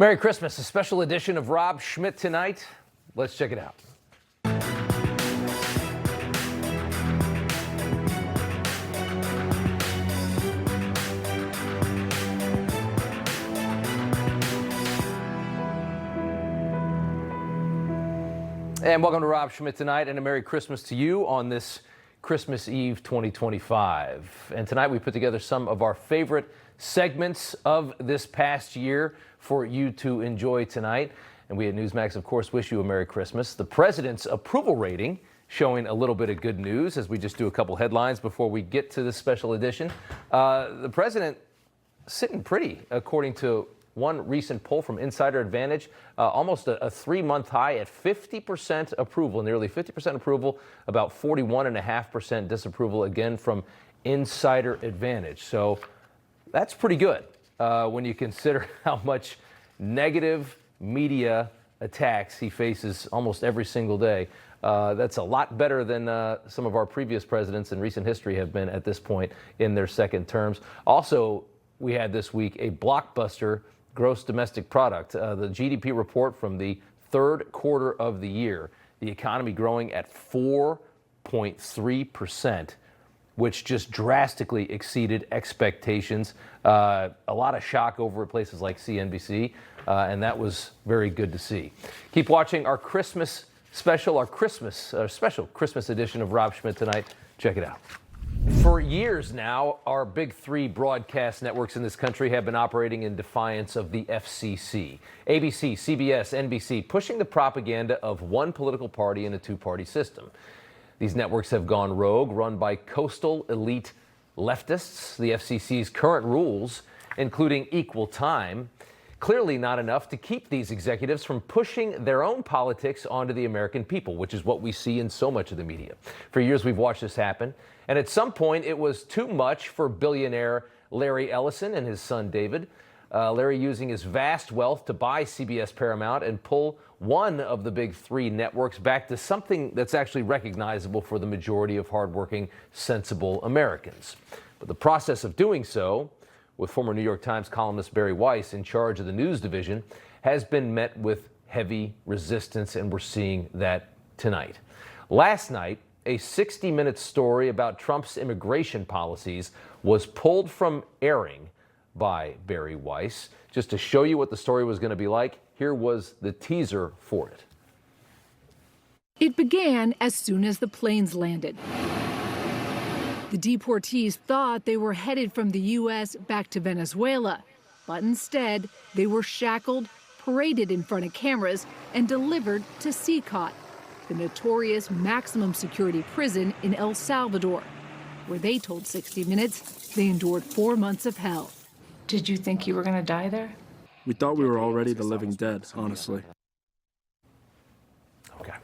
Merry Christmas, a special edition of Rob Schmitt Tonight. Let's check it out. And welcome to Rob Schmitt Tonight, and a Merry Christmas to you on this Christmas Eve 2025. And tonight we put together some of our favorite segments of this past year for you to enjoy tonight. And we at Newsmax, of course, wish you a Merry Christmas. The president's approval rating showing a little bit of good news as we just do a couple headlines before we get to this special edition. The president sitting pretty, according to one recent poll from Insider Advantage, almost a 3-month high at 50% approval, nearly 50% approval, about 41.5% disapproval, again from Insider Advantage. So that's pretty good when you consider how much negative media attacks he faces almost every single day. That's a lot better than some of our previous presidents in recent history have been at this point in their second terms. Also, we had this week a blockbuster gross domestic product, the GDP report from the third quarter of the year, the economy growing at 4.3%, which just drastically exceeded expectations. A lot of shock over at places like CNBC, and that was very good to see. Keep watching our Christmas special, our special Christmas edition of Rob Schmitt Tonight. Check it out. For years now, our big three broadcast networks in this country have been operating in defiance of the FCC. ABC, CBS, NBC, pushing the propaganda of one political party in a two-party system. These networks have gone rogue, run by coastal elite leftists. The FCC's current rules, including equal time, clearly not enough to keep these executives from pushing their own politics onto the American people, which is what we see in so much of the media. For years, we've watched this happen. And at some point, it was too much for billionaire Larry Ellison and his son David. Larry using his vast wealth to buy CBS Paramount and pull one of the big three networks back to something that's actually recognizable for the majority of hardworking, sensible Americans. But the process of doing so, with former New York Times columnist Barry Weiss in charge of the news division, has been met with heavy resistance, and we're seeing that tonight. Last night, a 60-minute story about Trump's immigration policies was pulled from airing by Barry Weiss. Just to show you what the story was going to be like, here was the teaser for it. It began as soon as the planes landed. The deportees thought they were headed from the U.S. back to Venezuela, but instead they were shackled, paraded in front of cameras, and delivered to Cecot, the notorious maximum security prison in El Salvador, where they told 60 Minutes they endured 4 months of hell. Did you think you were going to die there? We thought we were already the living dead, honestly. Okay.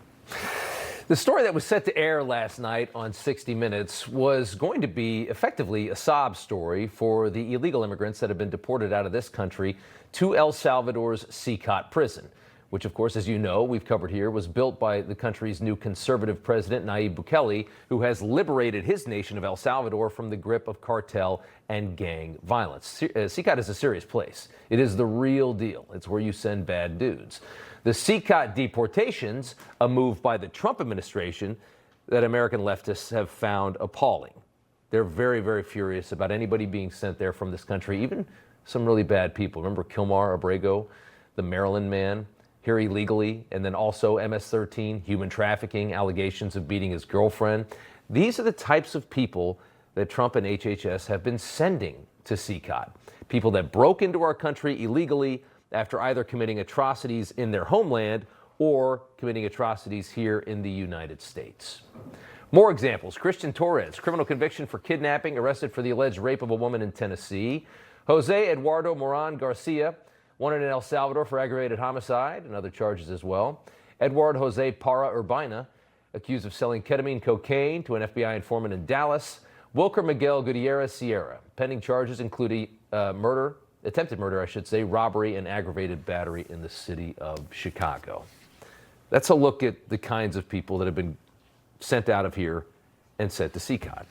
The story that was set to air last night on 60 Minutes was going to be effectively a sob story for the illegal immigrants that have been deported out of this country to El Salvador's Cecot prison, which, of course, as you know, we've covered here, was built by the country's new conservative president, Nayib Bukele, who has liberated his nation of El Salvador from the grip of cartel and gang violence. Cecot is a serious place. It is the real deal. It's where you send bad dudes. The Cecot deportations, a move by the Trump administration that American leftists have found appalling. They're very, very furious about anybody being sent there from this country, even some really bad people. Remember Kilmar Abrego, the Maryland man, here illegally, and then also MS-13, human trafficking, allegations of beating his girlfriend. These are the types of people that Trump and HHS have been sending to Cecot. People that broke into our country illegally after either committing atrocities in their homeland or committing atrocities here in the United States. More examples. Christian Torres, criminal conviction for kidnapping, arrested for the alleged rape of a woman in Tennessee. Jose Eduardo Moran Garcia, wanted in El Salvador for aggravated homicide and other charges as well. Edward Jose Parra Urbina, accused of selling ketamine cocaine to an FBI informant in Dallas. Wilker Miguel Gutierrez Sierra, pending charges including attempted murder, robbery and aggravated battery in the city of Chicago. That's a look at the kinds of people that have been sent out of here and sent to Cecot.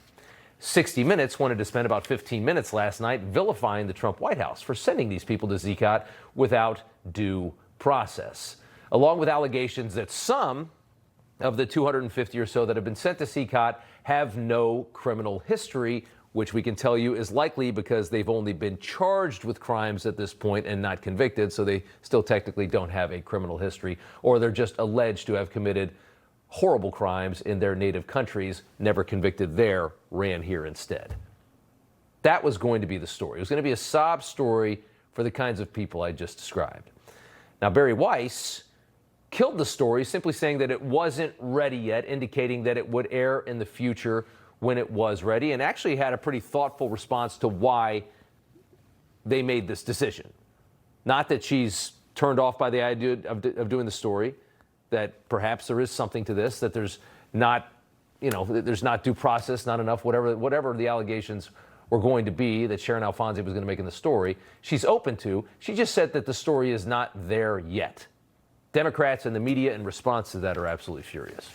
60 Minutes wanted to spend about 15 minutes last night vilifying the Trump White House for sending these people to Cecot without due process, along with allegations that some of the 250 or so that have been sent to Cecot have no criminal history, which we can tell you is likely because they've only been charged with crimes at this point and not convicted, so they still technically don't have a criminal history, or they're just alleged to have committed horrible crimes in their native countries, never convicted there, ran here instead. That was going to be the story. It was going to be a sob story for the kinds of people I just described. Now, Barry Weiss killed the story simply saying that it wasn't ready yet, indicating that it would air in the future when it was ready, and actually had a pretty thoughtful response to why they made this decision. Not that she's turned off by the idea of doing the story, that perhaps there is something to this, that there's not, there's not due process, not enough, whatever the allegations were going to be that Sharon Alfonsi was going to make in the story, she's open to. She just said that the story is not there yet. Democrats and the media in response to that are absolutely furious.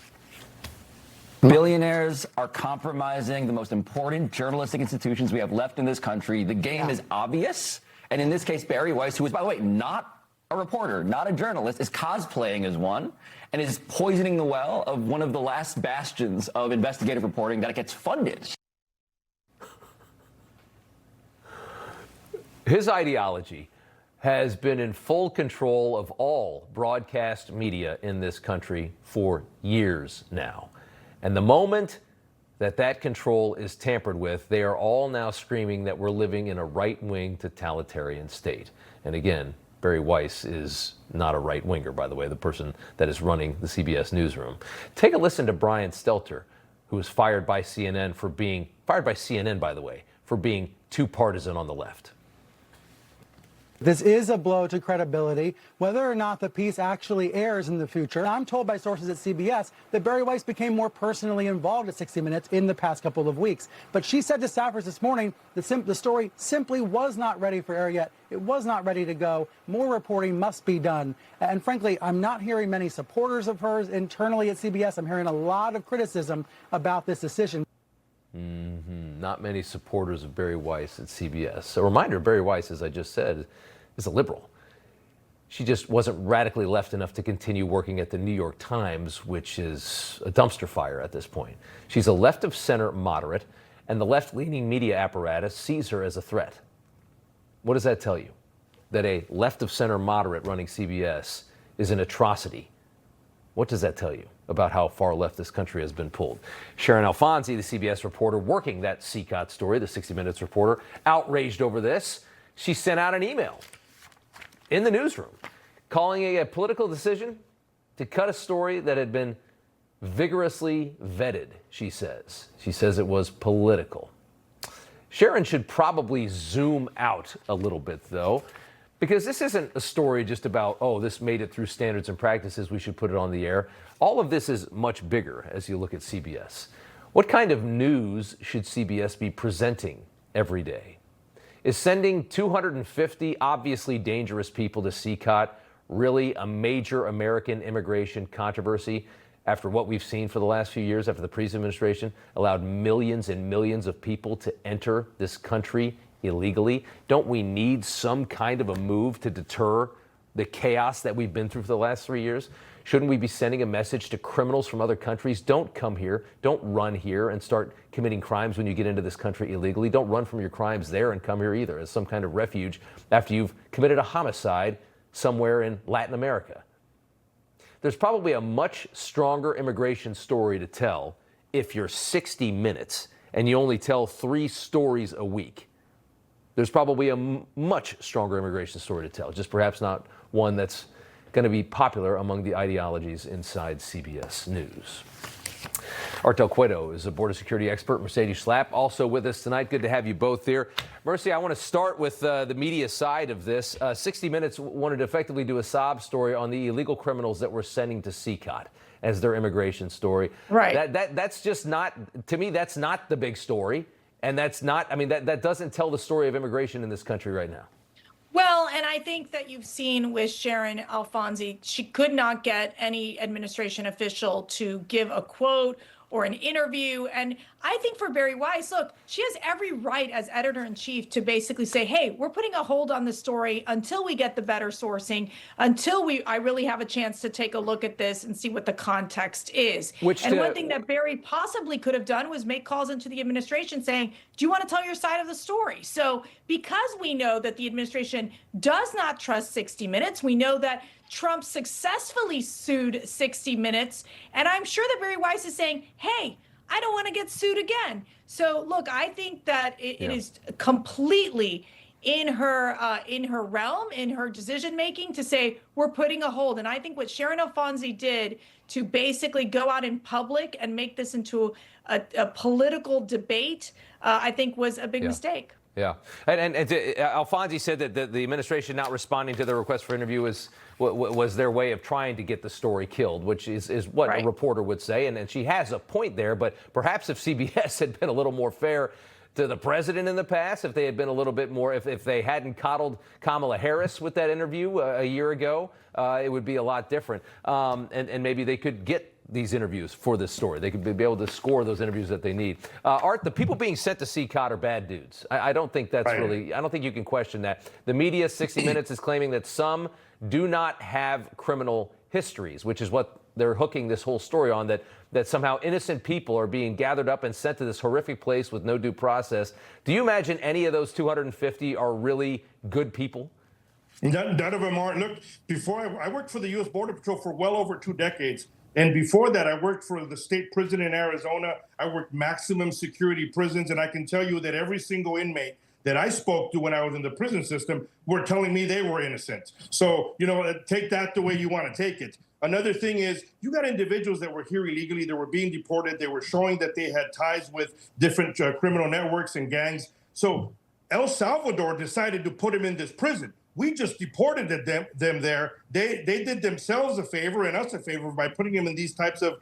Billionaires are compromising the most important journalistic institutions we have left in this country. The game is obvious. And in this case, Barry Weiss, who is, by the way, not a reporter, not a journalist, is cosplaying as one and is poisoning the well of one of the last bastions of investigative reporting that gets funded. His ideology has been in full control of all broadcast media in this country for years now. And the moment that that control is tampered with, they are all now screaming that we're living in a right-wing totalitarian state. And again, Barry Weiss is not a right-winger, by the way, the person that is running the CBS newsroom. Take a listen to Brian Stelter, who was fired by CNN, by the way, for being too partisan on the left. This is a blow to credibility, whether or not the piece actually airs in the future. I'm told by sources at CBS that Barry Weiss became more personally involved at 60 Minutes in the past couple of weeks. But she said to staffers this morning that the story simply was not ready for air yet. It was not ready to go. More reporting must be done. And frankly, I'm not hearing many supporters of hers internally at CBS. I'm hearing a lot of criticism about this decision. Not many supporters of Barry Weiss at CBS. A reminder, Barry Weiss, as I just said, is a liberal. She just wasn't radically left enough to continue working at the New York Times, which is a dumpster fire at this point. She's a left-of-center moderate, and the left-leaning media apparatus sees her as a threat. What does that tell you? That a left-of-center moderate running CBS is an atrocity. What does that tell you about how far left this country has been pulled? Sharon Alfonsi, the CBS reporter working that Cecot story, the 60 Minutes reporter, outraged over this. She sent out an email in the newsroom calling it a political decision to cut a story that had been vigorously vetted, she says. She says it was political. Sharon should probably zoom out a little bit, though, because this isn't a story just about, oh, this made it through standards and practices, we should put it on the air. All of this is much bigger as you look at CBS. What kind of news should CBS be presenting every day? Is sending 250 obviously dangerous people to Cecot really a major American immigration controversy after what we've seen for the last few years, after the previous administration allowed millions and millions of people to enter this country illegally? Don't we need some kind of a move to deter the chaos that we've been through for the last 3 years? Shouldn't we be sending a message to criminals from other countries? Don't come here, don't run here and start committing crimes when you get into this country illegally. Don't run from your crimes there and come here either as some kind of refuge after you've committed a homicide somewhere in Latin America. There's probably a much stronger immigration story to tell if you're 60 Minutes and you only tell 3 stories a week. There's probably a much stronger immigration story to tell, just perhaps not one that's going to be popular among the ideologies inside CBS News. Artel Cueto is a border security expert. Mercedes Schlapp also with us tonight. Good to have you both here. Mercy, I want to start with the media side of this. 60 Minutes wanted to effectively do a sob story on the illegal criminals that we're sending to Cecot as their immigration story. Right. That's just not, to me, that's not the big story. And that's not, I mean, that doesn't tell the story of immigration in this country right now. Well, and I think that you've seen with Sharon Alfonsi, she could not get any administration official to give a quote or an interview. And I think for Bari Weiss, look, she has every right as editor-in-chief to basically say, hey, we're putting a hold on the story until we get the better sourcing, until I really have a chance to take a look at this and see what the context is. One thing that Bari possibly could have done was make calls into the administration saying, do you want to tell your side of the story? So because we know that the administration does not trust 60 Minutes, we know that Trump successfully sued 60 Minutes, and I'm sure that Bari Weiss is saying, hey, I don't want to get sued again. So look, I think that it is completely in her realm, in her decision making, to say we're putting a hold. And I think what Sharon Alfonsi did to basically go out in public and make this into a political debate, I think was a big mistake. Yeah, and Alfonsi said that the administration not responding to the request for interview was their way of trying to get the story killed, which is what a reporter would say, and she has a point there. But perhaps if CBS had been a little more fair to the president in the past, if they had been a little bit more, if they hadn't coddled Kamala Harris with that interview a year ago, it would be a lot different. And maybe they could get these interviews for this story. They could be able to score those interviews that they need. Art, the people being sent to Cecot are bad dudes. I don't think that's really, I don't think you can question that. The media, 60 Minutes, is claiming that some do not have criminal histories, which is what they're hooking this whole story on, that somehow innocent people are being gathered up and sent to this horrific place with no due process. Do you imagine any of those 250 are really good people? None of them are. Look, before I worked for the U.S. Border Patrol for well over 2 decades. And before that, I worked for the state prison in Arizona. I worked maximum security prisons. And I can tell you that every single inmate that I spoke to when I was in the prison system were telling me they were innocent. So, take that the way you want to take it. Another thing is, you got individuals that were here illegally, that were being deported. They were showing that they had ties with different criminal networks and gangs. So El Salvador decided to put them in this prison. We just deported them there. They did themselves a favor and us a favor by putting them in these types of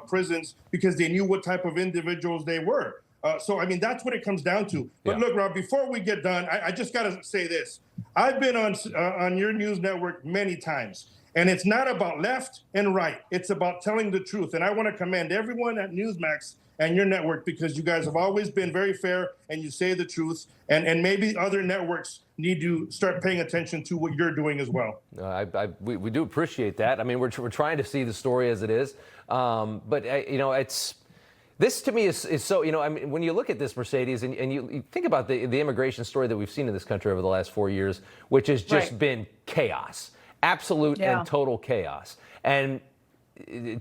prisons because they knew what type of individuals they were. So, I mean, that's what it comes down to. But look, Rob, before we get done, I just got to say this. I've been on your news network many times, and it's not about left and right. It's about telling the truth. And I want to commend everyone at Newsmax and your network, because you guys have always been very fair and you say the truth. And maybe other networks need to start paying attention to what you're doing as well. We do appreciate that. I mean, we're trying to see the story as it is. But, it's... This, to me, is so, I mean, when you look at this, Mercedes, and you think about the immigration story that we've seen in this country over the last 4 years, which has just been chaos, absolute and total chaos. And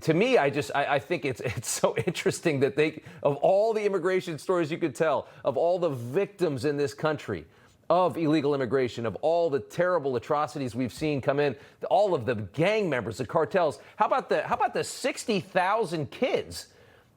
to me, I think it's so interesting that of all the immigration stories you could tell, of all the victims in this country of illegal immigration, of all the terrible atrocities we've seen come in, all of the gang members, the cartels, how about the 60,000 kids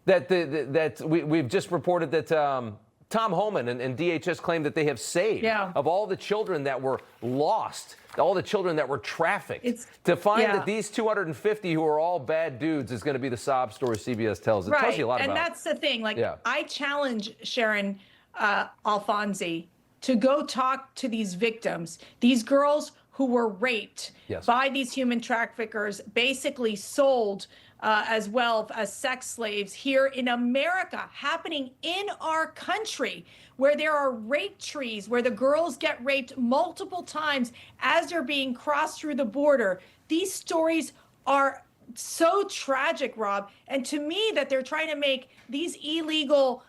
that we've just reported that Tom Homan and DHS claim that they have saved, of all the children that were lost, all the children that were trafficked. To find that these 250 who are all bad dudes is going to be the sob story CBS tells. It tells you a lot about it. And that's the thing. I challenge Sharon Alfonsi to go talk to these victims, these girls who were raped by these human traffickers, basically sold as well as sex slaves here in America, happening in our country, where there are rape trees, where the girls get raped multiple times as they're being crossed through the border. These stories are so tragic, Rob. And to me, that they're trying to make these illegal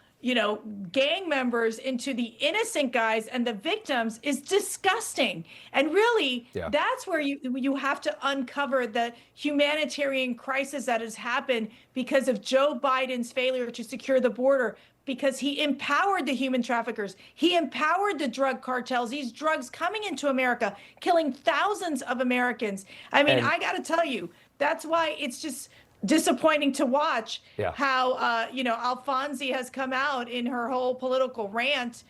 gang members into the innocent guys and the victims is disgusting. And really, that's where you have to uncover the humanitarian crisis that has happened because of Joe Biden's failure to secure the border, because he empowered the human traffickers. He empowered the drug cartels, these drugs coming into America, killing thousands of Americans. I mean, I got to tell you, that's why it's just disappointing to watch how, Alfonsi has come out in her whole political rant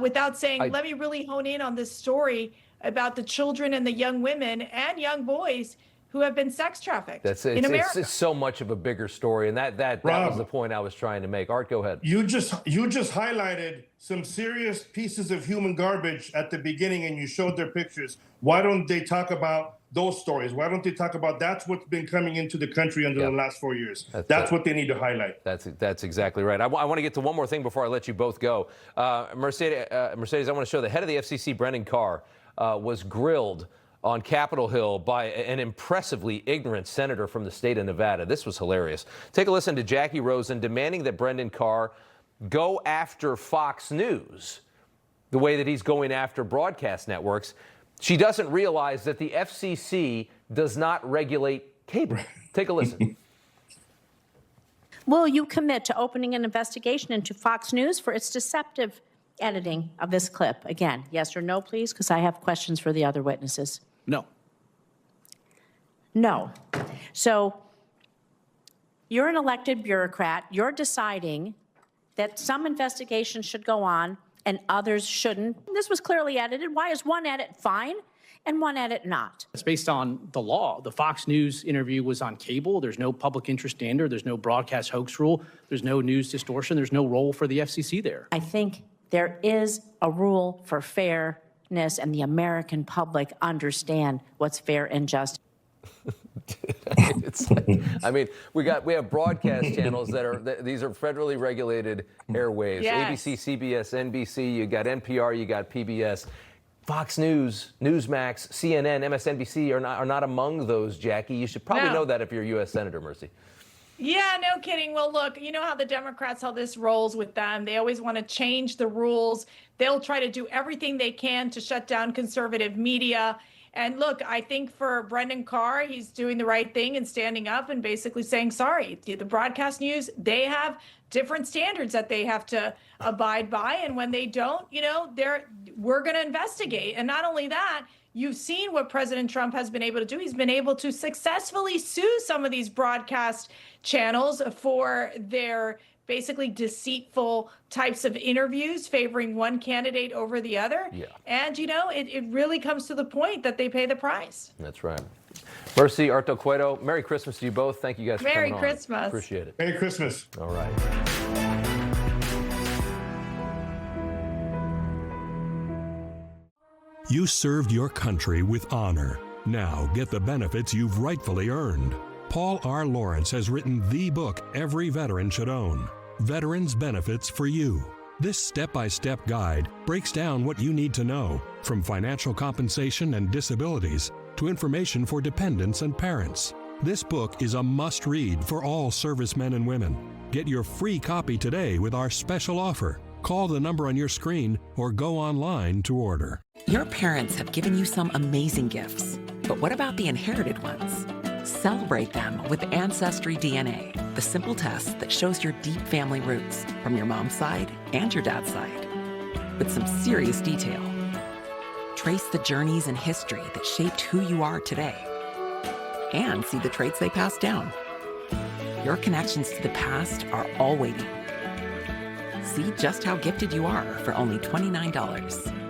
without saying, let me really hone in on this story about the children and the young women and young boys who have been sex trafficked in America. It's so much of a bigger story, and that was the point I was trying to make. Art, go ahead. You just highlighted some serious pieces of human garbage at the beginning, and you showed their pictures. Why don't they talk about those stories? Why don't they talk about that's what's been coming into the country under the last 4 years? That's what they need to highlight. That's exactly right. I want to get to one more thing before I let you both go. Mercedes, I want to show the head of the FCC, Brendan Carr, was grilled on Capitol Hill by an impressively ignorant senator from the state of Nevada. This was hilarious. Take a listen to Jackie Rosen demanding that Brendan Carr go after Fox News the way that he's going after broadcast networks. She doesn't realize that the FCC does not regulate cable. Take a listen. Will you commit to opening an investigation into Fox News for its deceptive editing of this clip? Again, yes or no, please, because I have questions for the other witnesses. No. No. So you're an elected bureaucrat. You're deciding that some investigations should go on and others shouldn't. This was clearly edited. Why is one edit fine and one edit not? It's based on the law. The Fox News interview was on cable. There's no public interest standard. There's no broadcast hoax rule. There's no news distortion. There's no role for the FCC there. I think there is a rule for fairness, and the American public understand what's fair and just. It's like, I mean, we have broadcast channels these are federally regulated airwaves. Yes. ABC, CBS, NBC. You got NPR. You got PBS. Fox News, Newsmax, CNN, MSNBC are not among those, Jackie. You should probably know that if you're a U.S. Senator, Mercy. Yeah, no kidding. Well, look, you know how the Democrats, how this rolls with them. They always want to change the rules. They'll try to do everything they can to shut down conservative media. And look, I think for Brendan Carr, he's doing the right thing and standing up and basically saying, sorry, the broadcast news, they have different standards that they have to abide by. And when they don't, we're going to investigate. And not only that, you've seen what President Trump has been able to do. He's been able to successfully sue some of these broadcast channels for their basically deceitful types of interviews favoring one candidate over the other. Yeah. And, it really comes to the point that they pay the price. That's right. Mercy, Arto, Cueto, Merry Christmas to you both. Thank you guys for coming on. Merry Christmas. Appreciate it. Merry Christmas. All right. You served your country with honor. Now get the benefits you've rightfully earned. Paul R. Lawrence has written the book every veteran should own, Veterans Benefits for You. This step-by-step guide breaks down what you need to know, from financial compensation and disabilities to information for dependents and parents. This book is a must-read for all servicemen and women. Get your free copy today with our special offer. Call the number on your screen or go online to order. Your parents have given you some amazing gifts, but what about the inherited ones? Celebrate them with Ancestry DNA, the simple test that shows your deep family roots from your mom's side and your dad's side, with some serious detail. Trace the journeys and history that shaped who you are today, and see the traits they passed down. Your connections to the past are all waiting. See just how gifted you are for only $29.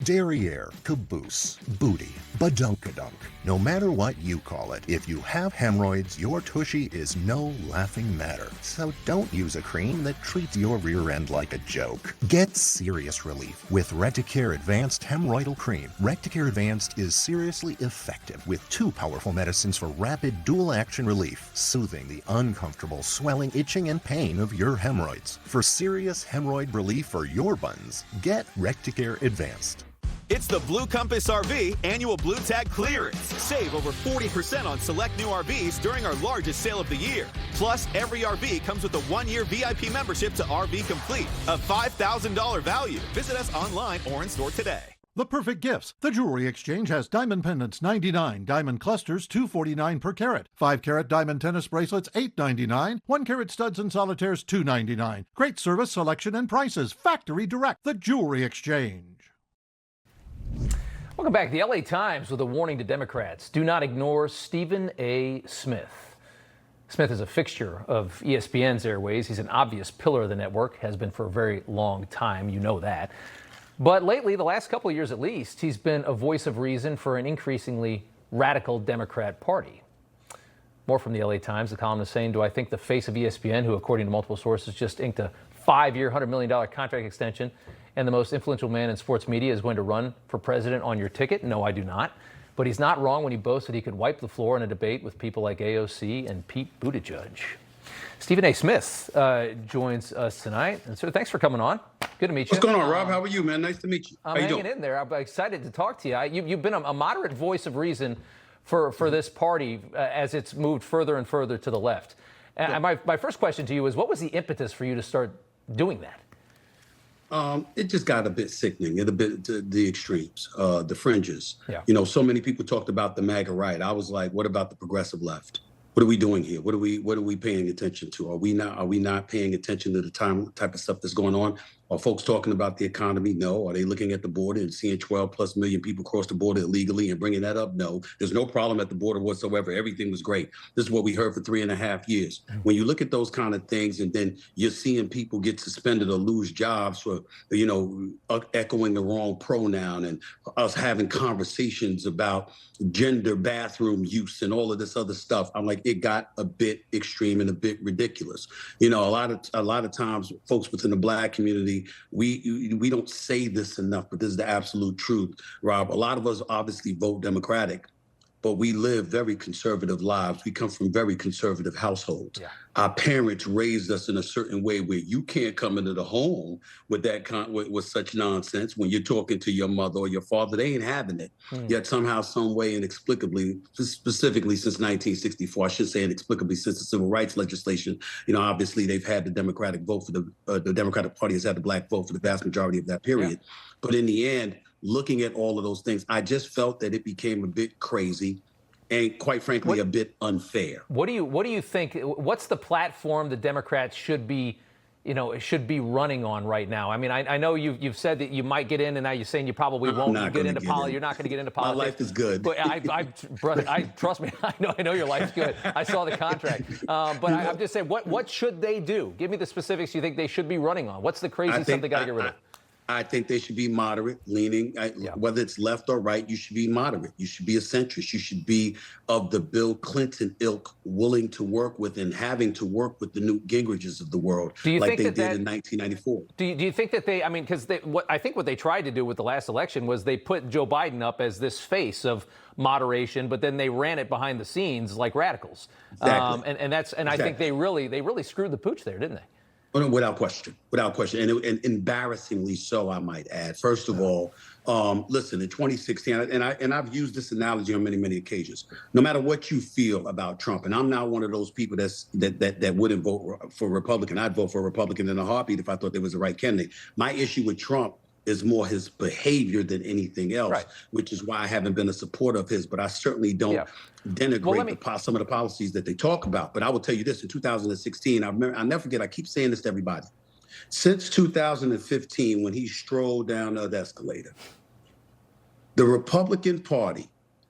Derriere, caboose, booty, badunkadunk. No matter what you call it, if you have hemorrhoids, your tushy is no laughing matter. So don't use a cream that treats your rear end like a joke. Get serious relief with Recticare Advanced Hemorrhoidal Cream. Recticare Advanced is seriously effective with 2 powerful medicines for rapid dual-action relief, soothing the uncomfortable swelling, itching, and pain of your hemorrhoids. For serious hemorrhoid relief for your buns, get Recticare Advanced. It's the Blue Compass RV annual Blue Tag clearance. Save over 40% on select new RVs during our largest sale of the year. Plus, every RV comes with a 1-year VIP membership to RV Complete, a $5,000 value. Visit us online or in store today. The perfect gifts. The Jewelry Exchange has diamond pendants $99, diamond clusters $249 per carat, 5-carat diamond tennis bracelets $8.99, 1-carat studs and solitaires $2.99. Great service, selection, and prices. Factory direct. The Jewelry Exchange. Welcome back. The LA Times with a warning to Democrats. Do not ignore Stephen A. Smith. Smith is a fixture of ESPN's airways. He's an obvious pillar of the network, has been for a very long time. You know that. But lately, the last couple of years at least, he's been a voice of reason for an increasingly radical Democrat party. More from the LA Times. The columnist saying, do I think the face of ESPN, who according to multiple sources just inked a 5-year, $100 million contract extension, and the most influential man in sports media, is going to run for president on your ticket? No, I do not. But he's not wrong when he boasts that he could wipe the floor in a debate with people like AOC and Pete Buttigieg. Stephen A. Smith joins us tonight. And so thanks for coming on. Good to meet you. What's going on, Rob? How are you, man? Nice to meet you. I'm hanging in there. I'm excited to talk to you. You've been a moderate voice of reason for this party as it's moved further and further to the left. And my first question to you is, what was the impetus for you to start doing that? It just got a bit sickening, a bit to the extremes, the fringes. Yeah. You know, so many people talked about the MAGA right. I was like, what about the progressive left? What are we doing here? What are we paying attention to? Are we not paying attention to the type of stuff that's going on? Are folks talking about the economy? No. Are they looking at the border and seeing 12+ million people cross the border illegally and bringing that up? No. There's no problem at the border whatsoever. Everything was great. This is what we heard for 3.5 years. When you look at those kind of things, and then you're seeing people get suspended or lose jobs for, you know, echoing the wrong pronoun, and us having conversations about gender bathroom use and all of this other stuff, I'm like, it got a bit extreme and a bit ridiculous. You know, a lot of times folks within the Black community, we don't say this enough, but this is the absolute truth, Rob. A lot of us obviously vote Democratic, but we live very conservative lives. We come from very conservative households. Yeah. Our parents raised us in a certain way where you can't come into the home with that with such nonsense. When you're talking to your mother or your father, they ain't having it. Yet somehow, some way, inexplicably, specifically since 1964, I should say inexplicably since the civil rights legislation, you know, obviously they've had the Democratic vote for the Democratic Party has had the Black vote for the vast majority of that period. Yeah. But in the end, looking at all of those things, I just felt that it became a bit crazy and, quite frankly, a bit unfair. What do you think? What's the platform the Democrats should be running on right now? I mean, I know you've said that you might get in, and now you're saying you probably won't get into politics. You're not going to get into politics. My life is good. But I trust me. I know your life's good. I saw the contract. But I'm just saying, what should they do? Give me the specifics you think they should be running on. What's the crazy stuff they got to get rid of? I think they should be moderate, leaning, whether it's left or right, you should be moderate. You should be a centrist. You should be of the Bill Clinton ilk, willing to work with and having to work with the Newt Gingriches of the world, like they did in 1994. Do you think that I mean, because I think what they tried to do with the last election was they put Joe Biden up as this face of moderation, but then they ran it behind the scenes like radicals. Exactly. Exactly. I think they really screwed the pooch there, didn't they? Without question, and embarrassingly so, I might add. First of all, listen, in 2016, and I've used this analogy on many occasions. No matter what you feel about Trump, and I'm not one of those people that wouldn't vote for Republican. I'd vote for a Republican in a heartbeat if I thought there was the right candidate. My issue with Trump is more his behavior than anything else, which is why I haven't been a supporter of his. But I certainly don't denigrate some of the policies that they talk about. But I will tell you this, in 2016, I'll never forget, I keep saying this to everybody. Since 2015, when he strolled down the escalator, the Republican Party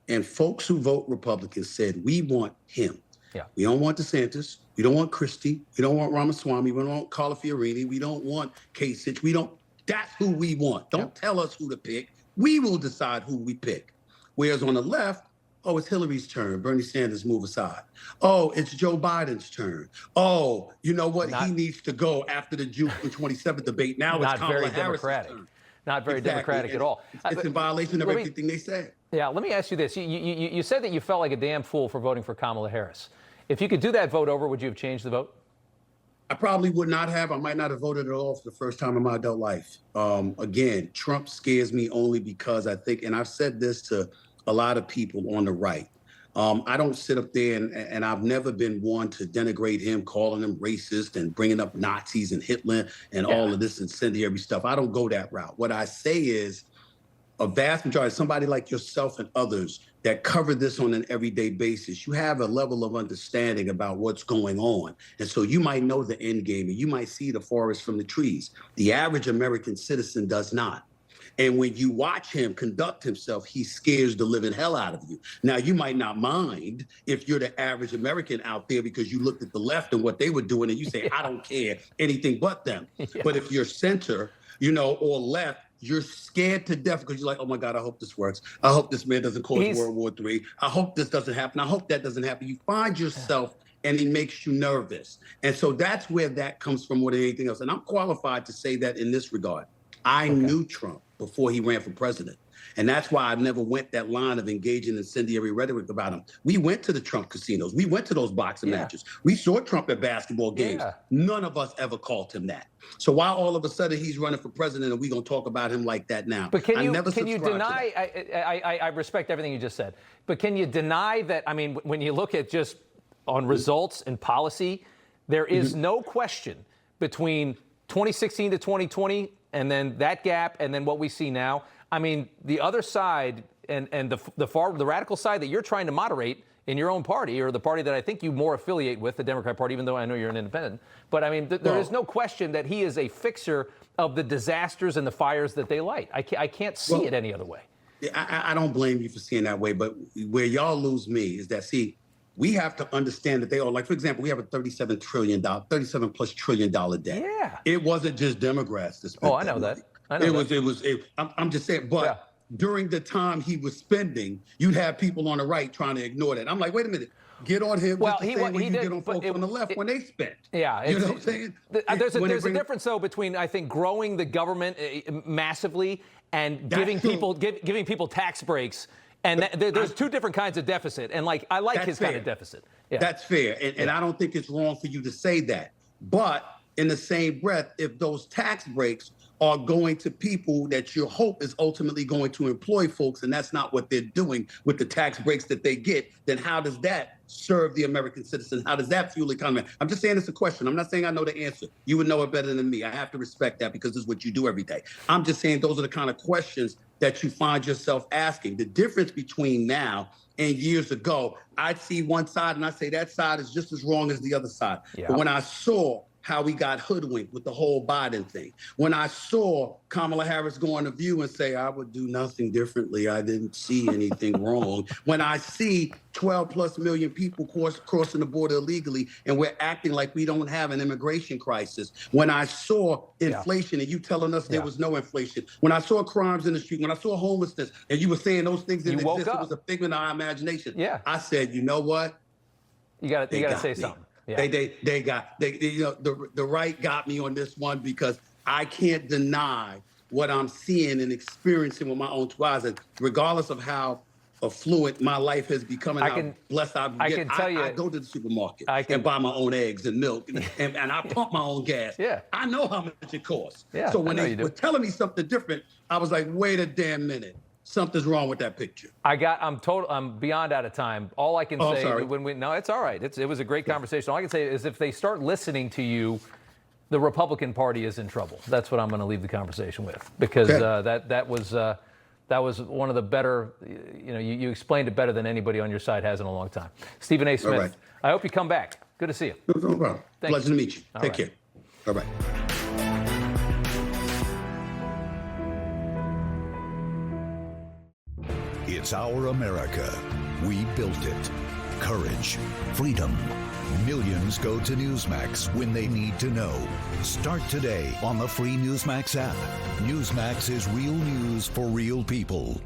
and folks who vote Republican said, we want him. Yeah. We don't want DeSantis. We don't want Christie. We don't want Ramaswamy. We don't want Carla Fiorini. We don't want Kasich. That's who we want. Don't tell us who to pick. We will decide who we pick. Whereas on the left, oh, it's Hillary's turn. Bernie Sanders, move aside. Oh, it's Joe Biden's turn. Oh, you know what? He needs to go after the June 27th debate. Now it's Kamala Harris's turn. Not very democratic at all. It's in violation of everything they said. Yeah, let me ask you this. You said that you felt like a damn fool for voting for Kamala Harris. If you could do that vote over, would you have changed the vote? I probably would not have. I might not have voted at all for the first time in my adult life. Again, Trump scares me only because I think, and I've said this to a lot of people on the right, I don't sit up there and I've never been one to denigrate him, calling him racist and bringing up Nazis and Hitler and all of this incendiary stuff. I don't go that route. What I say is a vast majority, somebody like yourself and others that cover this on an everyday basis, you have a level of understanding about what's going on. And so you might know the end game and you might see the forest from the trees. The average American citizen does not. And when you watch him conduct himself, he scares the living hell out of you. Now, you might not mind if you're the average American out there because you looked at the left and what they were doing and you say, I don't care, anything but them. But if you're center, or left, you're scared to death because you're like, oh my God, I hope this works. I hope this man doesn't cause World War III. I hope this doesn't happen. I hope that doesn't happen. You find yourself and it makes you nervous. And so that's where that comes from more than anything else. And I'm qualified to say that in this regard. I knew Trump before he ran for president. And that's why I never went that line of engaging incendiary rhetoric about him. We went to the Trump casinos. We went to those boxing matches. We saw Trump at basketball games. None of us ever called him that. So why all of a sudden he's running for president and we going to talk about him like that now? But can you deny, I respect everything you just said, but can you deny that, I mean, when you look at just on results and policy, there is no question between 2016 to 2020 and then that gap and then what we see now. I mean, the other side and the radical side that you're trying to moderate in your own party, or the party that I think you more affiliate with, the Democrat Party, even though I know you're an independent. But I mean, there is no question that he is a fixer of the disasters and the fires that they light. I can't see it any other way. I don't blame you for seeing that way, but where y'all lose me is that, see, we have to understand that they are, like, for example, we have a $37+ trillion debt. Yeah. It wasn't just Democrats that spent I know that. I know I'm just saying, but during the time he was spending, you'd have people on the right trying to ignore that. I'm like, wait a minute. Get on him just the same way you get on folks on the left when they spent. Yeah. You know what I'm saying? There's a difference, though, between, I think, growing the government massively and giving people tax breaks. And there's two different kinds of deficit. And, like, I like his kind of deficit. Yeah. That's fair. And I don't think it's wrong for you to say that. But in the same breath, if those tax breaks are going to people that you hope is ultimately going to employ folks, and that's not what they're doing with the tax breaks that they get, then how does that serve the American citizen? How does that fuel the economy? I'm just saying it's a question. I'm not saying I know the answer. You would know it better than me. I have to respect that because this is what you do every day. I'm just saying those are the kind of questions that you find yourself asking. The difference between now and years ago, I'd see one side and I say that side is just as wrong as the other side. Yeah. But when I saw how we got hoodwinked with the whole Biden thing, when I saw Kamala Harris go on The View and say, I would do nothing differently, I didn't see anything wrong, when I see 12+ million people crossing the border illegally and we're acting like we don't have an immigration crisis, when I saw inflation and you telling us there was no inflation, when I saw crimes in the street, when I saw homelessness and you were saying those things didn't exist, it was a figment of our imagination. Yeah. I said, you know what? You got to say something. Yeah. The right got me on this one because I can't deny what I'm seeing and experiencing with my own two eyes. And regardless of how affluent my life has become and how blessed I've been, I go to the supermarket and buy my own eggs and milk and I pump my own gas. Yeah. I know how much it costs. Yeah, so when they were telling me something different, I was like, wait a damn minute. Something's wrong with that picture. I'm beyond out of time. All I can say no, it's all right. It was a great conversation. All I can say is if they start listening to you, the Republican Party is in trouble. That's what I'm going to leave the conversation with, because that was one of the better. You explained it better than anybody on your side has in a long time. Stephen A. Smith. Right. I hope you come back. Good to see you. No problem. Pleasure to meet you. Take care. Bye-bye. It's our America. We built it. Courage, freedom. Millions go to Newsmax when they need to know. Start today on the free Newsmax app. Newsmax is real news for real people.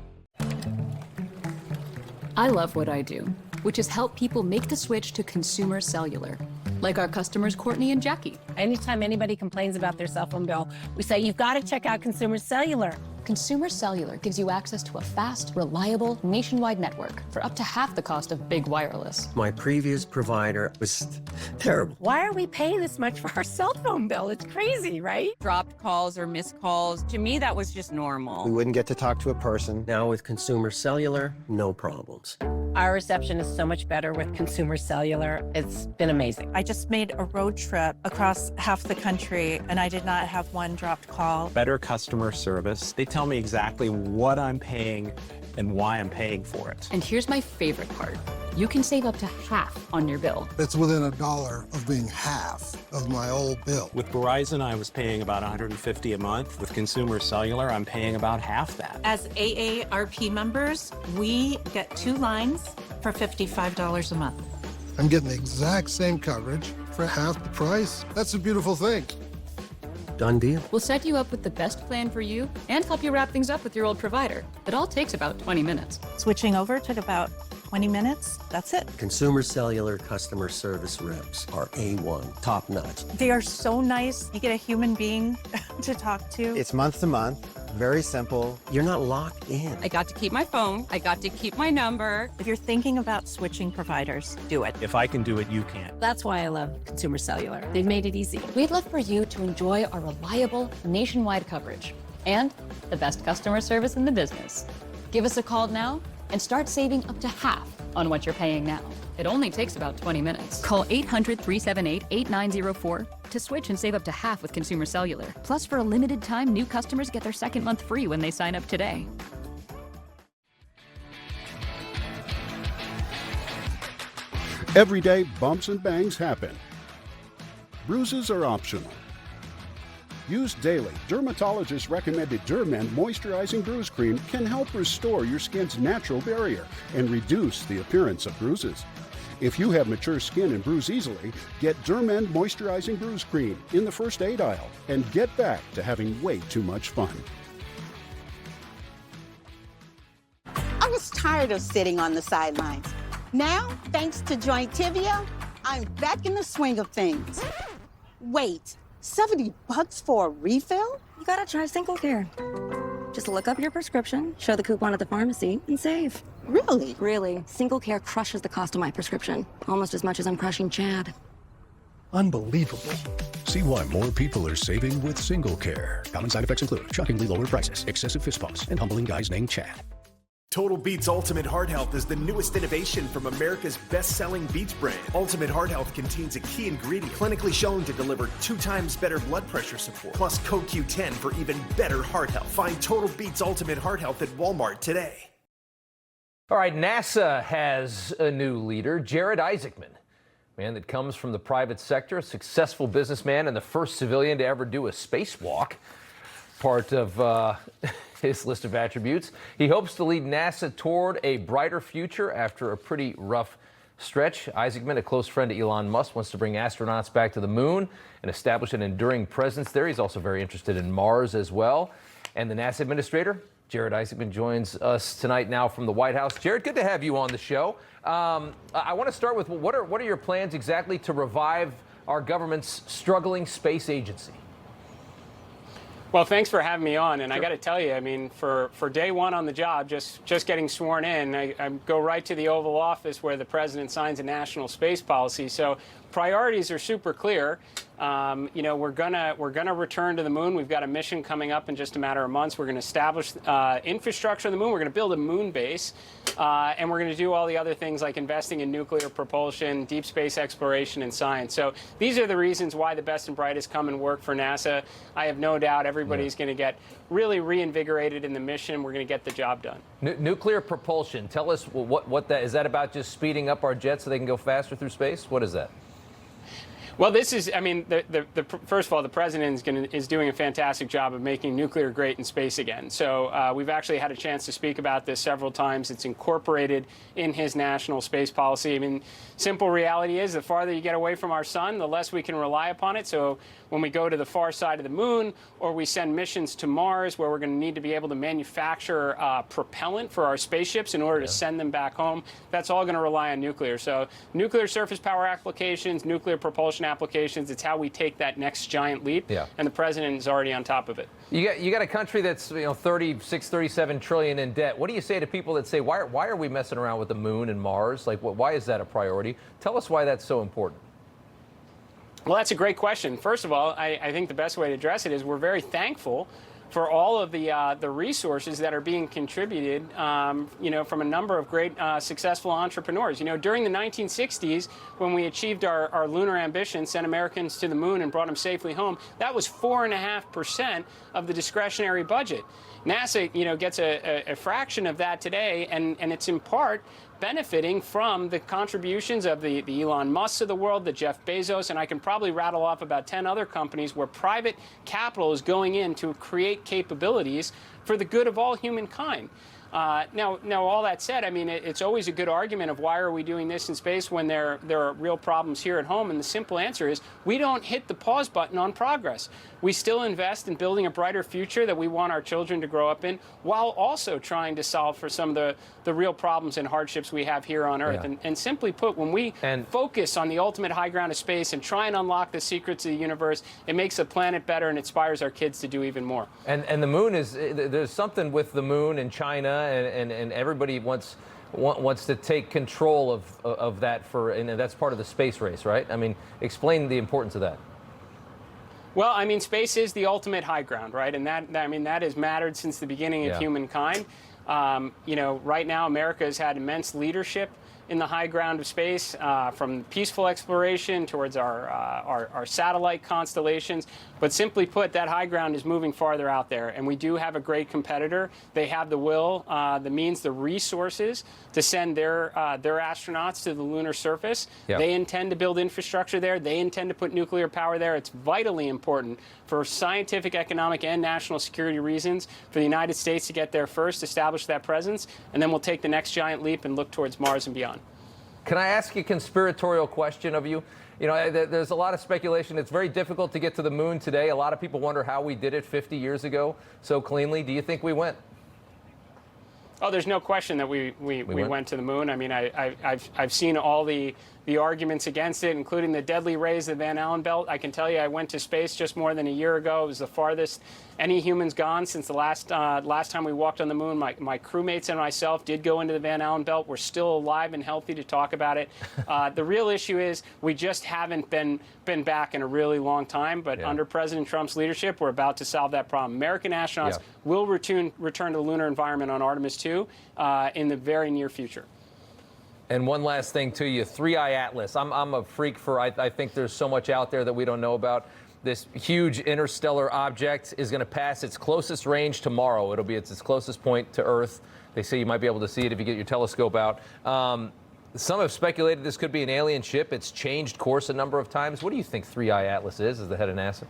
I love what I do, which is help people make the switch to consumer cellular. Like our customers, Courtney and Jackie. Anytime anybody complains about their cell phone bill, we say, you've got to check out Consumer Cellular. Consumer Cellular gives you access to a fast, reliable, nationwide network for up to half the cost of big wireless. My previous provider was terrible. Why are we paying this much for our cell phone bill? It's crazy, right? Dropped calls or missed calls. To me, that was just normal. We wouldn't get to talk to a person. Now with Consumer Cellular, no problems. Our reception is so much better with Consumer Cellular. It's been amazing. I just made a road trip across half the country, and I did not have one dropped call. Better customer service. They tell me exactly what I'm paying and why I'm paying for it. And here's my favorite part. You can save up to half on your bill. It's within $1 of being half of my old bill. With Verizon, I was paying about $150 a month. With Consumer Cellular, I'm paying about half that. As AARP members, we get 2 lines for $55 a month. I'm getting the exact same coverage for half the price. That's a beautiful thing. Done deal. We'll set you up with the best plan for you and help you wrap things up with your old provider. It all takes about 20 minutes. Switching over took about 20 minutes. That's it. Consumer Cellular customer service reps are A1, top notch. They are so nice. You get a human being to talk to. It's month to month. Very simple. You're not locked in. I got to keep my phone. I got to keep my number. If you're thinking about switching providers, do it. If I can do it, you can. That's why I love Consumer Cellular. They've made it easy. We'd love for you to enjoy our reliable nationwide coverage and the best customer service in the business. Give us a call now and start saving up to half on what you're paying now. It only takes about 20 minutes. Call 800-378-8904 to switch and save up to half with Consumer Cellular. Plus, for a limited time, new customers get their second month free when they sign up today. Every day, bumps and bangs happen. Bruises are optional. Used daily, dermatologist recommended Dermend Moisturizing Bruise Cream can help restore your skin's natural barrier and reduce the appearance of bruises. If you have mature skin and bruise easily, get Dermend Moisturizing Bruise Cream in the first aid aisle and get back to having way too much fun. I was tired of sitting on the sidelines. Now, thanks to Jointivia, I'm back in the swing of things. Wait, $70 for a refill? You gotta try Single Care. Just look up your prescription, show the coupon at the pharmacy, and save. Really? Really. Single Care crushes the cost of my prescription, almost as much as I'm crushing Chad. Unbelievable. See why more people are saving with Single Care. Common side effects include shockingly lower prices, excessive fist bumps, and humbling guys named Chad. Total Beets Ultimate Heart Health is the newest innovation from America's best-selling Beets brand. Ultimate Heart Health contains a key ingredient clinically shown to deliver 2 times better blood pressure support, plus CoQ10 for even better heart health. Find Total Beets Ultimate Heart Health at Walmart today. All right, NASA has a new leader, Jared Isaacman, man that comes from the private sector, a successful businessman and the first civilian to ever do a spacewalk. Part of his list of attributes. He hopes to lead NASA toward a brighter future after a pretty rough stretch. Isaacman, a close friend to Elon Musk, wants to bring astronauts back to the moon and establish an enduring presence there. He's also very interested in Mars as well. And the NASA administrator, Jared Isaacman, joins us tonight now from the White House. Jared, good to have you on the show. I want to start with what are your plans exactly to revive our government's struggling space agency? Well, thanks for having me on. And I got to tell you, I mean, for day one on the job, just getting sworn in, I go right to the Oval Office where the president signs a national space policy. So priorities are super clear. You know, we're gonna return to the moon. We've got a mission coming up in just a matter of months. We're going to establish infrastructure on the moon. We're going to build a moon base, and we're going to do all the other things like investing in nuclear propulsion, deep space exploration, and science. So these are the reasons why the best and brightest come and work for NASA. I have no doubt everybody's going to get really reinvigorated in the mission. We're going to get the job done. Nuclear propulsion. Tell us what that is. That about just speeding up our jets so they can go faster through space? What is that? Well, this is, I mean, first of all, the president is doing a fantastic job of making nuclear great in space again. So we've actually had a chance to speak about this several times. It's incorporated in his national space policy. I mean, simple reality is the farther you get away from our sun, the less we can rely upon it. So when we go to the far side of the moon or we send missions to Mars where we're going to need to be able to manufacture propellant for our spaceships in order to send them back home, that's all going to rely on nuclear. So nuclear surface power applications, nuclear propulsion applications, it's how we take that next giant leap. Yeah. And the president is already on top of it. You got a country that's 36, 37 trillion in debt. What do you say to people that say, why are we messing around with the moon and Mars? Like, why is that a priority? Tell us why that's so important. Well, that's a great question. First of all, I think the best way to address it is we're very thankful for all of the resources that are being contributed, from a number of great successful entrepreneurs. You know, during the 1960s, when we achieved our lunar ambition, sent Americans to the moon and brought them safely home, that was 4.5% of the discretionary budget. NASA, gets a fraction of that today, and it's in part benefiting from the contributions of the Elon Musks of the world, the Jeff Bezos, and I can probably rattle off about 10 other companies where private capital is going in to create capabilities for the good of all humankind. Now, all that said, I mean, it's always a good argument of why are we doing this in space when there are real problems here at home, and the simple answer is we don't hit the pause button on progress. We still invest in building a brighter future that we want our children to grow up in, while also trying to solve for some of the real problems and hardships we have here on Earth. Yeah. And simply put, when we focus on the ultimate high ground of space and try and unlock the secrets of the universe, it makes the planet better and inspires our kids to do even more. And the moon is, there's something with the moon and China, and everybody wants to take control of that and that's part of the space race, right? I mean, explain the importance of that. Well, I mean, space is the ultimate high ground, right? And that has mattered since the beginning of humankind. You know, right now, America has had immense leadership in the high ground of space, from peaceful exploration towards our satellite constellations. But simply put, that high ground is moving farther out there, and we do have a great competitor. They have the will, the means, the resources to send their astronauts to the lunar surface. Yep. They intend to build infrastructure there. They intend to put nuclear power there. It's vitally important for scientific, economic, and national security reasons for the United States to get there first, establish that presence, and then we'll take the next giant leap and look towards Mars and beyond. Can I ask you a conspiratorial question of you? You know, there's a lot of speculation. It's very difficult to get to the moon today. A lot of people wonder how we did it 50 years ago so cleanly. Do you think we went? Oh, there's no question that we went to the moon. I mean, I've seen all the arguments against it, including the deadly rays of the Van Allen belt. I can tell you I went to space just more than a year ago. It was the farthest any human's gone since the last time we walked on the moon. My crewmates and myself did go into the Van Allen belt. We're still alive and healthy to talk about it. The real issue is we just haven't been back in a really long time, but under President Trump's leadership, we're about to solve that problem. American astronauts will return to the lunar environment on Artemis 2 in the very near future. And one last thing to you, 3I Atlas. I'm a freak for, I think there's so much out there that we don't know about. This huge interstellar object is going to pass its closest range tomorrow. It'll be at its closest point to Earth. They say you might be able to see it if you get your telescope out. Some have speculated this could be an alien ship. It's changed course a number of times. What do you think 3I Atlas is, as the head of NASA?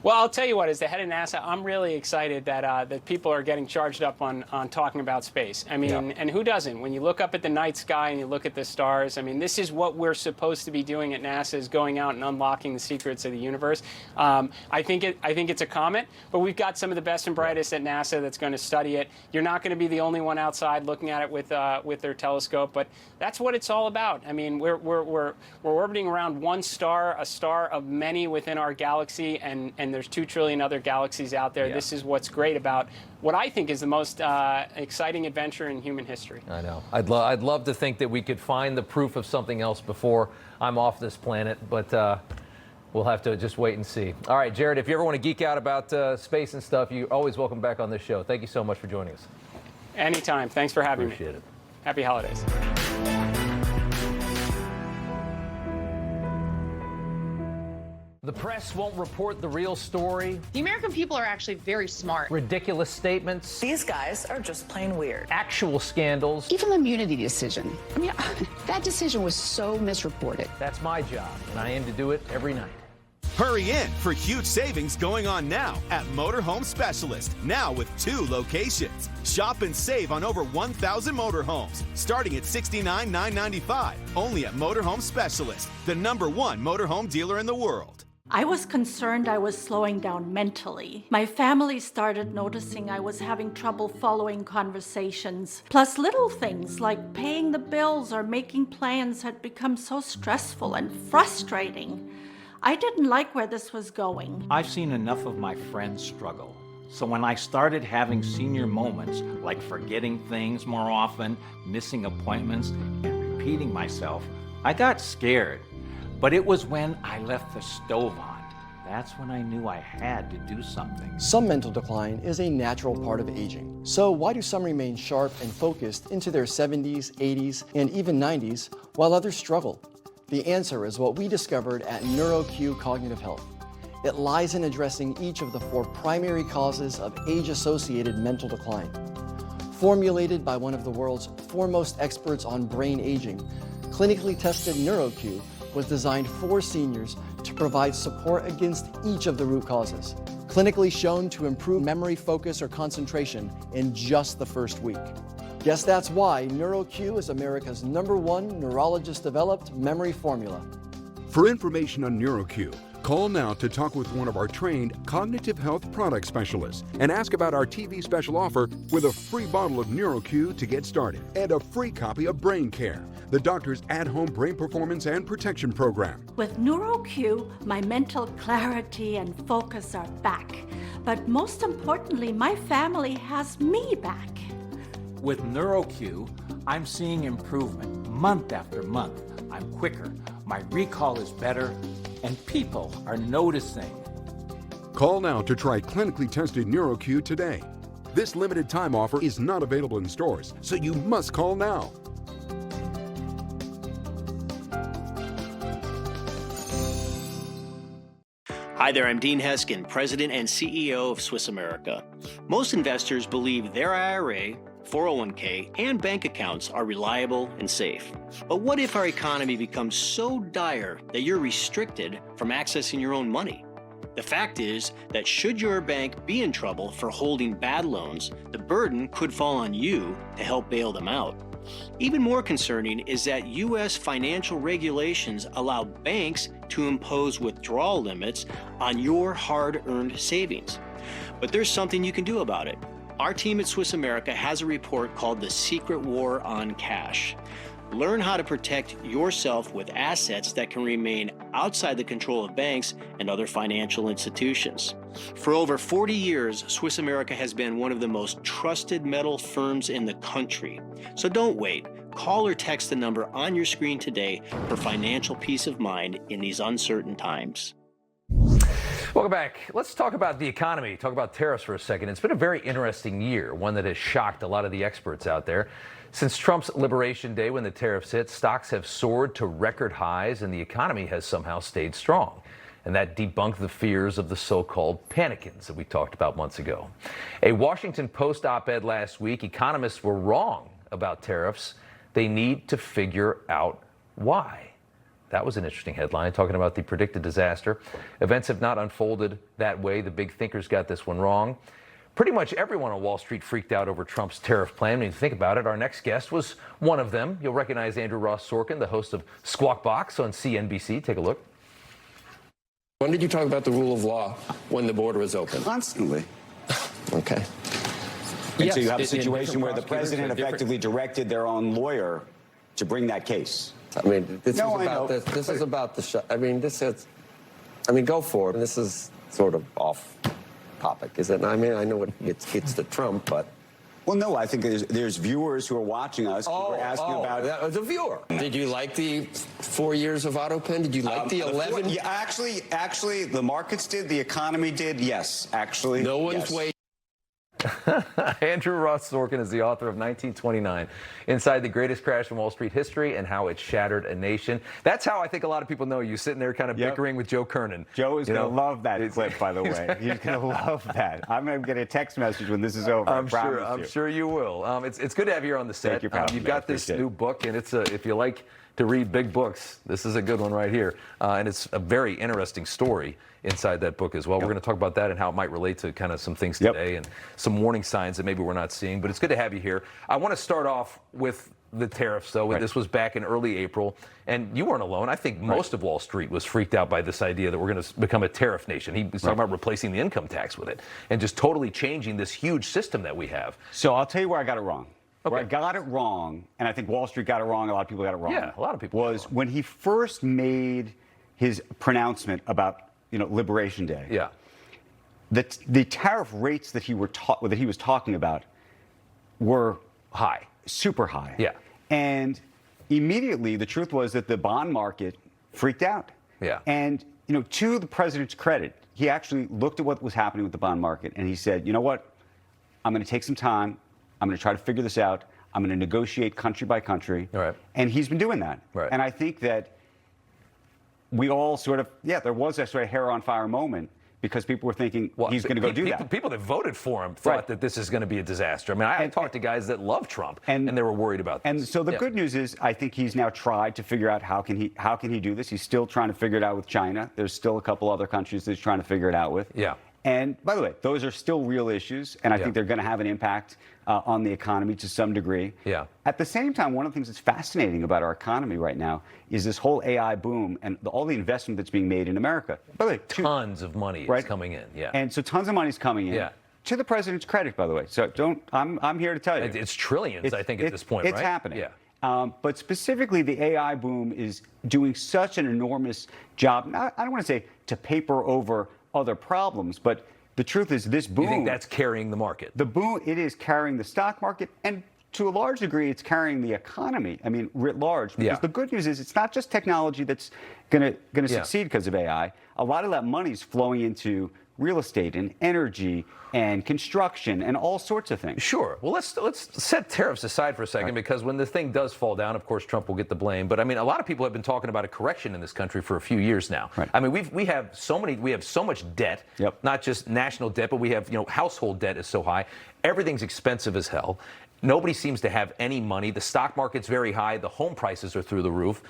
Well, I'll tell you what, as the head of NASA, I'm really excited that people are getting charged up on talking about space. I mean, and who doesn't? When you look up at the night sky and you look at the stars, I mean, this is what we're supposed to be doing at NASA, is going out and unlocking the secrets of the universe. I think it's a comet, but we've got some of the best and brightest at NASA that's going to study it. You're not going to be the only one outside looking at it with their telescope, but that's what it's all about. I mean, we're orbiting around one star, a star of many within our galaxy, and there's 2 trillion other galaxies out there. This is what's great about what I think is the most exciting adventure in human history. I know. I'd love to think that we could find the proof of something else before I'm off this planet, but we'll have to just wait and see. All right, Jared, if you ever want to geek out about space and stuff, you're always welcome back on this show. Thank you so much for joining us. Anytime. Thanks for having me. Appreciate it. Happy holidays. The press won't report the real story. The American people are actually very smart. Ridiculous statements. These guys are just plain weird. Actual scandals. Even the immunity decision. I mean, that decision was so misreported. That's my job, and I aim to do it every night. Hurry in for huge savings going on now at Motorhome Specialist, now with 2 locations. Shop and save on over 1,000 motorhomes, starting at $69,995, only at Motorhome Specialist, the #1 motorhome dealer in the world. I was concerned I was slowing down mentally. My family started noticing I was having trouble following conversations. Plus, little things like paying the bills or making plans had become so stressful and frustrating. I didn't like where this was going. I've seen enough of my friends struggle. So when I started having senior moments, like forgetting things more often, missing appointments, and repeating myself, I got scared. But it was when I left the stove on. That's when I knew I had to do something. Some mental decline is a natural part of aging. So why do some remain sharp and focused into their 70s, 80s, and even 90s, while others struggle? The answer is what we discovered at NeuroQ Cognitive Health. It lies in addressing each of the 4 primary causes of age-associated mental decline. Formulated by one of the world's foremost experts on brain aging, clinically tested NeuroQ was designed for seniors to provide support against each of the root causes. clinically shown to improve memory, focus, or concentration in just the first week. Guess that's why NeuroQ is America's #1 neurologist-developed memory formula. For information on NeuroQ, call now to talk with one of our trained cognitive health product specialists and ask about our TV special offer with a free bottle of NeuroQ to get started and a free copy of Brain Care, the doctor's at-home brain performance and protection program. With NeuroQ, my mental clarity and focus are back. But most importantly, my family has me back. With NeuroQ, I'm seeing improvement month after month. I'm quicker, my recall is better, and people are noticing. Call now to try clinically tested NeuroQ today. This limited time offer is not available in stores, so you must call now. Hi there, I'm Dean Heskin, President and CEO of Swiss America. Most investors believe their IRA, 401k, and bank accounts are reliable and safe. But what if our economy becomes so dire that you're restricted from accessing your own money? The fact is that should your bank be in trouble for holding bad loans, the burden could fall on you to help bail them out. Even more concerning is that U.S. financial regulations allow banks to impose withdrawal limits on your hard-earned savings. But there's something you can do about it. Our team at Swiss America has a report called The Secret War on Cash. Learn how to protect yourself with assets that can remain outside the control of banks and other financial institutions. For over 40 years, Swiss America has been one of the most trusted metal firms in the country. So don't wait. Call or text the number on your screen today for financial peace of mind in these uncertain times. Welcome back. Let's talk about the economy, talk about tariffs for a second. It's been a very interesting year, one that has shocked a lot of the experts out there. Since Trump's Liberation Day, when the tariffs hit, stocks have soared to record highs and the economy has somehow stayed strong. And that debunked the fears of the so-called panicans that we talked about months ago. A Washington Post op-ed last week, economists were wrong about tariffs. They need to figure out why. That was an interesting headline, talking about the predicted disaster. Events have not unfolded that way. The big thinkers got this one wrong. Pretty much everyone on Wall Street freaked out over Trump's tariff plan. When you think about it, our next guest was one of them. You'll recognize Andrew Ross Sorkin, the host of Squawk Box on CNBC. Take a look. When did you talk about the rule of law when the border was open? Constantly. Okay. And so you have a situation where the president effectively directed their own lawyer to bring that case. I mean, this is about this. This is about the. I mean, this is. I mean, go for it. This is sort of off topic, is it? I mean, I know it gets to Trump, but. Well, no, I think there's viewers who are watching us who are asking about. That was a viewer. Did you like the 4 years of auto pen? Did you like the 11? Yeah, actually, the markets did. The economy did. Yes, actually. No one's waiting. Andrew Ross Sorkin is the author of 1929, Inside the Greatest Crash in Wall Street History and How It Shattered a Nation. That's how I think a lot of people know you, sitting there kind of bickering with Joe Kernan. Joe is going to love that clip, by the way. He's going to love that. I'm going to get a text message when this is over. I'm sure you will. It's good to have you here on the set. Thank you, You've got this new book, and it's if you like to read big books, this is a good one right here. And it's a very interesting story inside that book as well. We're going to talk about that and how it might relate to kind of some things today and some warning signs that maybe we're not seeing. But it's good to have you here. I want to start off with the tariffs, though. This was back in early April, and you weren't alone. I think most of Wall Street was freaked out by this idea that we're going to become a tariff nation. He was talking about replacing the income tax with it and just totally changing this huge system that we have. So I'll tell you where I got it wrong. Okay. Where I got it wrong, and I think Wall Street got it wrong, a lot of people got it wrong. Yeah, a lot of people was when he first made his pronouncement about Liberation Day. Yeah. The tariff rates that he was talking about were high, super high. Yeah. And immediately the truth was that the bond market freaked out. Yeah. And to the president's credit, he actually looked at what was happening with the bond market and he said, you know what? I'm going to take some time. I'm going to try to figure this out. I'm going to negotiate country by country. All right. And he's been doing that. Right. And I think that we all sort of, there was that sort of hair on fire moment because people were thinking he's going to go do that. People that voted for him thought that this is going to be a disaster. I mean, I talked to guys that love Trump, and they were worried about this. And so the good news is I think he's now tried to figure out how can he do this. He's still trying to figure it out with China. There's still a couple other countries that he's trying to figure it out with. Yeah. And by the way, those are still real issues, and I think they're going to have an impact on the economy to some degree. Yeah. At the same time, one of the things that's fascinating about our economy right now is this whole AI boom and all the investment that's being made in America. By the way, tons of money is coming in. Yeah. And so tons of money is coming in. Yeah. To the president's credit, by the way. So I'm here to tell you. It's trillions, I think, at this point, right? It's happening. Yeah. But specifically, the AI boom is doing such an enormous job. I don't want to say to paper over other problems, but the truth is this boom. You think that's carrying the market? The boom, it is carrying the stock market, and to a large degree, it's carrying the economy. I mean, writ large. Because the good news is it's not just technology that's going to succeed because of AI. A lot of that money is flowing into real estate and energy and construction and all sorts of things. Sure. Well, let's set tariffs aside for a second, because when this thing does fall down, of course, Trump will get the blame. But I mean, a lot of people have been talking about a correction in this country for a few years now. Right. I mean, we have so much debt, not just national debt, but we have, household debt is so high. Everything's expensive as hell. Nobody seems to have any money. The stock market's very high. The home prices are through the roof.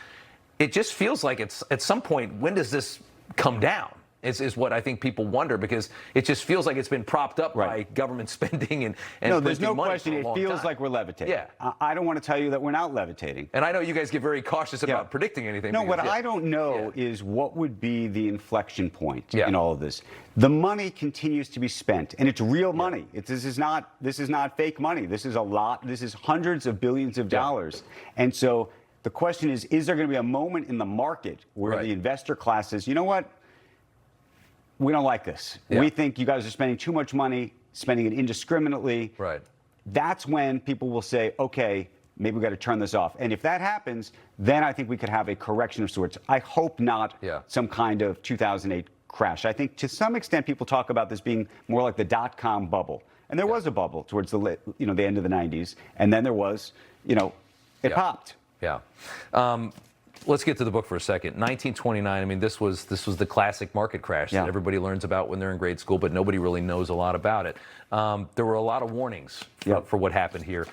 It just feels like it's at some point, when does this come down? Is what I think people wonder, because it just feels like it's been propped up by government spending and no, there's no money question. It feels like we're levitating. Yeah. I don't want to tell you that we're not levitating. And I know you guys get very cautious about predicting anything. No, what I don't know is what would be the inflection point in all of this. The money continues to be spent, and it's real money. This is not fake money. This is a lot. This is hundreds of billions of dollars. And so the question is there going to be a moment in the market where the investor class says, you know what? We don't like this. We think you guys are spending too much money, spending it indiscriminately. Right. That's when people will say, okay, maybe we got to turn this off. And if that happens, then I think we could have a correction of sorts. I hope not some kind of 2008 crash. I think to some extent people talk about this being more like the dot-com bubble. And there was a bubble towards the end of the 90s. And then there was, it popped. Yeah. Let's get to the book for a second. 1929. I mean, this was the classic market crash that everybody learns about when they're in grade school, but nobody really knows a lot about it. There were a lot of warnings for what happened here.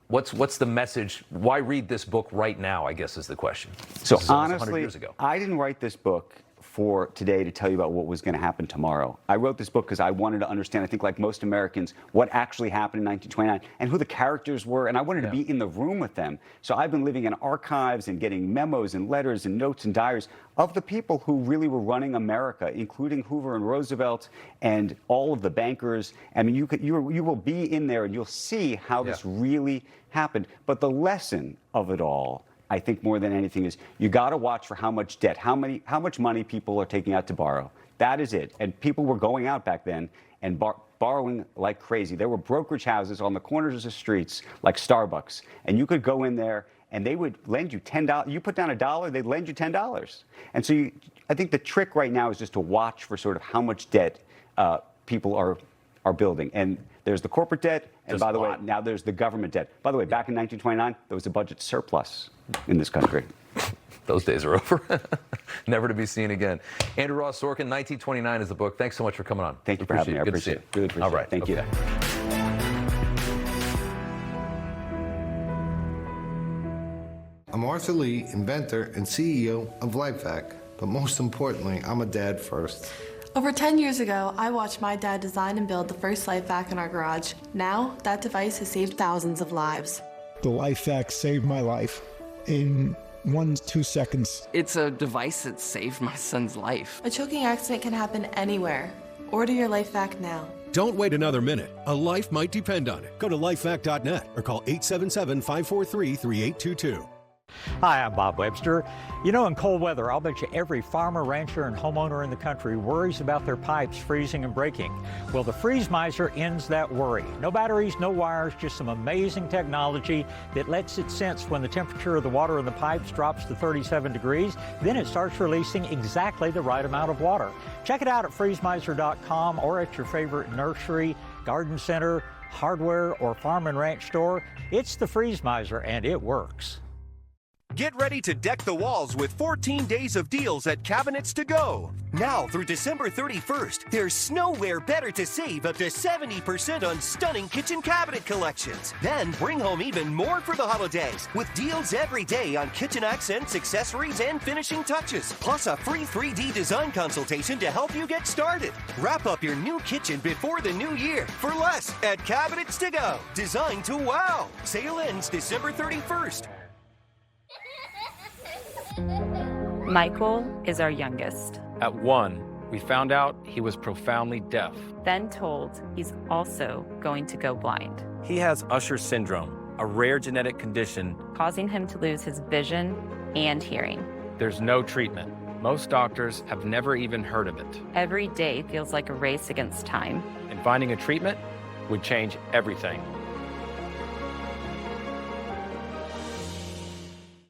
What's the message? Why read this book right now, I guess, is the question. So this is almost 100 honestly, years ago. I didn't write this book for today to tell you about what was going to happen tomorrow. I wrote this book because I wanted to understand, I think like most Americans, what actually happened in 1929 and who the characters were, and I wanted to be in the room with them. So I've been living in archives and getting memos and letters and notes and diaries of the people who really were running America, including Hoover and Roosevelt and all of the bankers. I mean, you will be in there and you'll see how this really happened. But the lesson of it all, I think more than anything, is you got to watch for how much debt, how much money people are taking out to borrow. That is it. And people were going out back then and borrowing like crazy. There were brokerage houses on the corners of the streets like Starbucks, and you could go in there and they would lend you $10. You put down $1, they'd lend you $10. And so I think the trick right now is just to watch for sort of how much debt people are building. And there's the corporate debt, and by the way, now there's the government debt. By the way, back in 1929, there was a budget surplus in this country. Those days are over. Never to be seen again. Andrew Ross Sorkin, 1929 is the book. Thanks so much for coming on. Thank you for having me. I appreciate it. Really appreciate it. All right. Thank you. I'm Arthur Lee, inventor and CEO of LifeVac. But most importantly, I'm a dad first. Over 10 years ago, I watched my dad design and build the first LifeVac in our garage. Now, that device has saved thousands of lives. The LifeVac saved my life in 1-2 seconds. It's a device that saved my son's life. A choking accident can happen anywhere. Order your LifeVac now. Don't wait another minute. A life might depend on it. Go to lifevac.net or call 877-543-3822. Hi, I'm Bob Webster. You know, in cold weather, I'll bet you every farmer, rancher, and homeowner in the country worries about their pipes freezing and breaking. Well, the Freeze Miser ends that worry. No batteries, no wires, just some amazing technology that lets it sense when the temperature of the water in the pipes drops to 37 degrees. Then it starts releasing exactly the right amount of water. Check it out at freezemiser.com or at your favorite nursery, garden center, hardware, or farm and ranch store. It's the Freeze Miser, and it works. Get ready to deck the walls with 14 days of deals at Cabinets to Go. Now through December 31st, there's nowhere better to save up to 70% on stunning kitchen cabinet collections. Then bring home even more for the holidays with deals every day on kitchen accents, accessories, and finishing touches. Plus a free 3D design consultation to help you get started. Wrap up your new kitchen before the new year for less at Cabinets to Go. Designed to wow. Sale ends December 31st. Michael is our youngest. At 1, we found out he was profoundly deaf. Then told he's also going to go blind, He has Usher syndrome, a rare genetic condition. causing him to lose his vision and hearing. There's no treatment. Most doctors have never even heard of it. Every day feels like a race against time. And finding a treatment would change everything.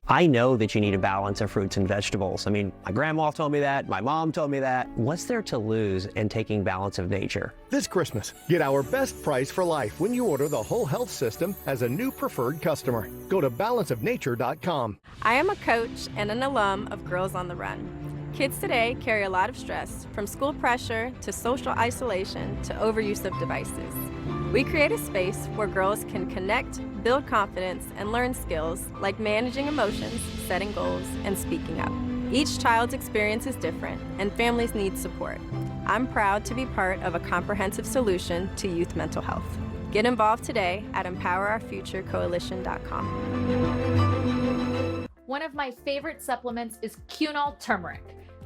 I know that you need a balance of fruits and vegetables. I mean, my grandma told me that, my mom told me that. What's there to lose in taking balance of nature? This Christmas, get our best price for life when you order the whole health system as a new preferred customer. Go to balanceofnature.com. I am a coach and an alum of Girls on the Run. Kids today carry a lot of stress, from school pressure to social isolation to overuse of devices. We create a space where girls can connect, build confidence, and learn skills like managing emotions, setting goals, and speaking up. Each child's experience is different, and families need support. I'm proud to be part of a comprehensive solution to youth mental health. Get involved today at EmpowerOurFutureCoalition.com. One of my favorite supplements is Cunol Turmeric.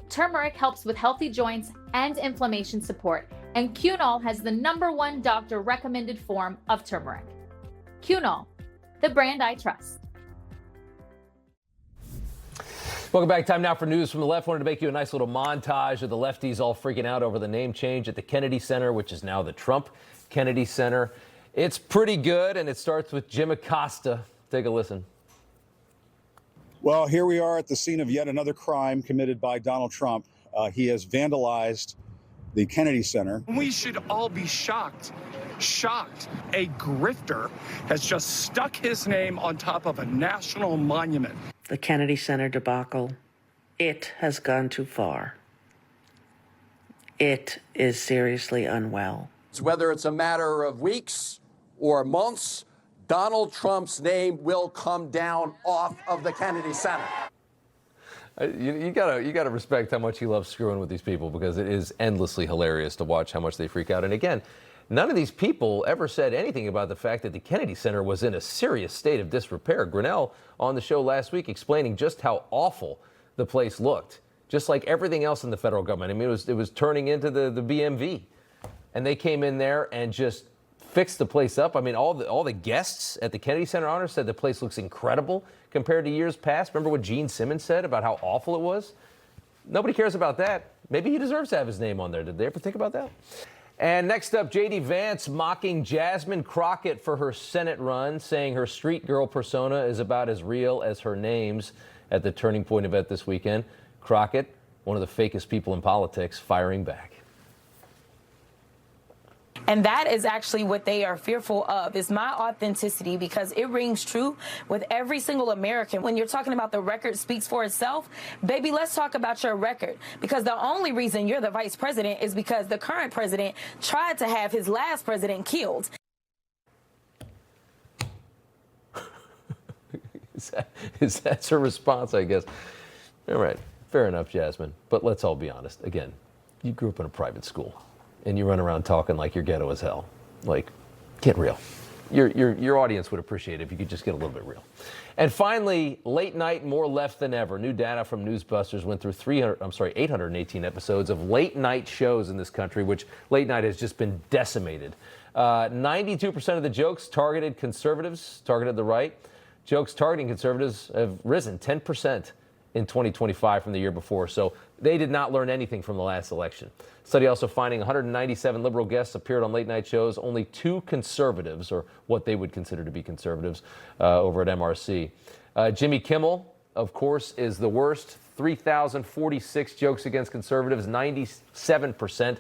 Turmeric helps with healthy joints and inflammation support, and Cunol has the #1 doctor-recommended form of turmeric. Cunol, the brand I trust. Welcome back. Time now for news from the left. Wanted to make you a nice little montage of the lefties all freaking out over the name change at the Kennedy Center, which is now the Trump Kennedy Center. It's pretty good, and it starts with Jim Acosta. Take a listen. Well, here we are at the scene of yet another crime committed by Donald Trump. He has vandalized the Kennedy Center. We should all be shocked. A grifter has just stuck his name on top of a national monument. The Kennedy Center debacle, it has gone too far. It is seriously unwell. Whether it's a matter of weeks or months, Donald Trump's name will come down off of the Kennedy Center. You gotta respect how much he loves screwing with these people, because it is endlessly hilarious to watch how much they freak out. And again, none of these people ever said anything about the fact that the Kennedy Center was in a serious state of disrepair. Grinnell on the show last week explaining just how awful the place looked, just like everything else in the federal government. I mean, it was turning into the BMV, and they came in there and just fixed the place up. I mean, all the guests at the Kennedy Center Honors said the place looks incredible compared to years past. Remember what Gene Simmons said about how awful it was? Nobody cares about that. Maybe he deserves to have his name on there. Did they ever think about that? And next up, J.D. Vance mocking Jasmine Crockett for her Senate run, saying her street girl persona is about as real as her names at the Turning Point event this weekend. Crockett, one of the fakest people in politics, firing back. And that is actually what they are fearful of, is my authenticity, because it rings true with every single American. When you're talking about the record speaks for itself, baby, let's talk about your record. Because the only reason you're the vice president is because the current president tried to have his last president killed. Is that her response, I guess? All right, fair enough, Jasmine. But let's all be honest. Again, you grew up in a private school, and you run around talking like you're ghetto as hell. Like, get real. Your audience would appreciate it if you could just get a little bit real. And finally, late night, more left than ever. New data from Newsbusters went through 818 episodes of late night shows in this country, which late night has just been decimated. 92% of the jokes targeted conservatives, targeted the right. Jokes targeting conservatives have risen 10% in 2025 from the year before. So they did not learn anything from the last election. Study also finding 197 liberal guests appeared on late night shows, only 2 conservatives, or what they would consider to be conservatives, over at MRC. Jimmy Kimmel, of course, is the worst. 3,046 jokes against conservatives. 97%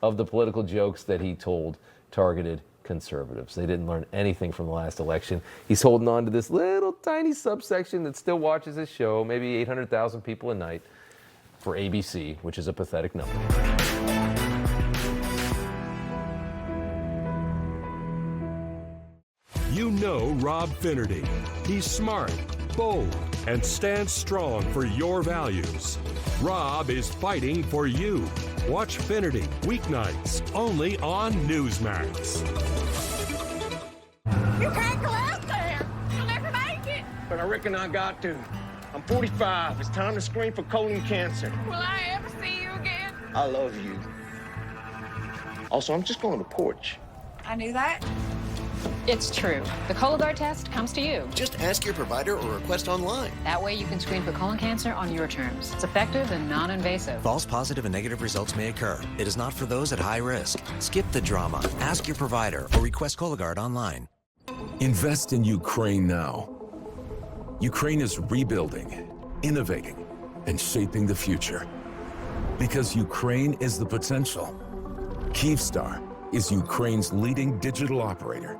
of the political jokes that he told targeted conservatives. They didn't learn anything from the last election. He's holding on to this little tiny subsection that still watches his show, maybe 800,000 people a night, for ABC, which is a pathetic number. You know Rob Finnerty. He's smart, bold, and stands strong for your values. Rob is fighting for you. Watch Finnerty weeknights only on Newsmax. You can't go out there. You'll never make it. But I reckon I got to. I'm 45. It's time to screen for colon cancer. Will I ever see you again? I love you. Also, I'm just going to porch. I knew that. It's true. The Cologuard test comes to you. Just ask your provider or request online. That way you can screen for colon cancer on your terms. It's effective and non-invasive. False positive and negative results may occur. It is not for those at high risk. Skip the drama. Ask your provider or request Cologuard online. Invest in Ukraine now. Ukraine is rebuilding, innovating, and shaping the future. Because Ukraine is the potential. Kyivstar is Ukraine's leading digital operator.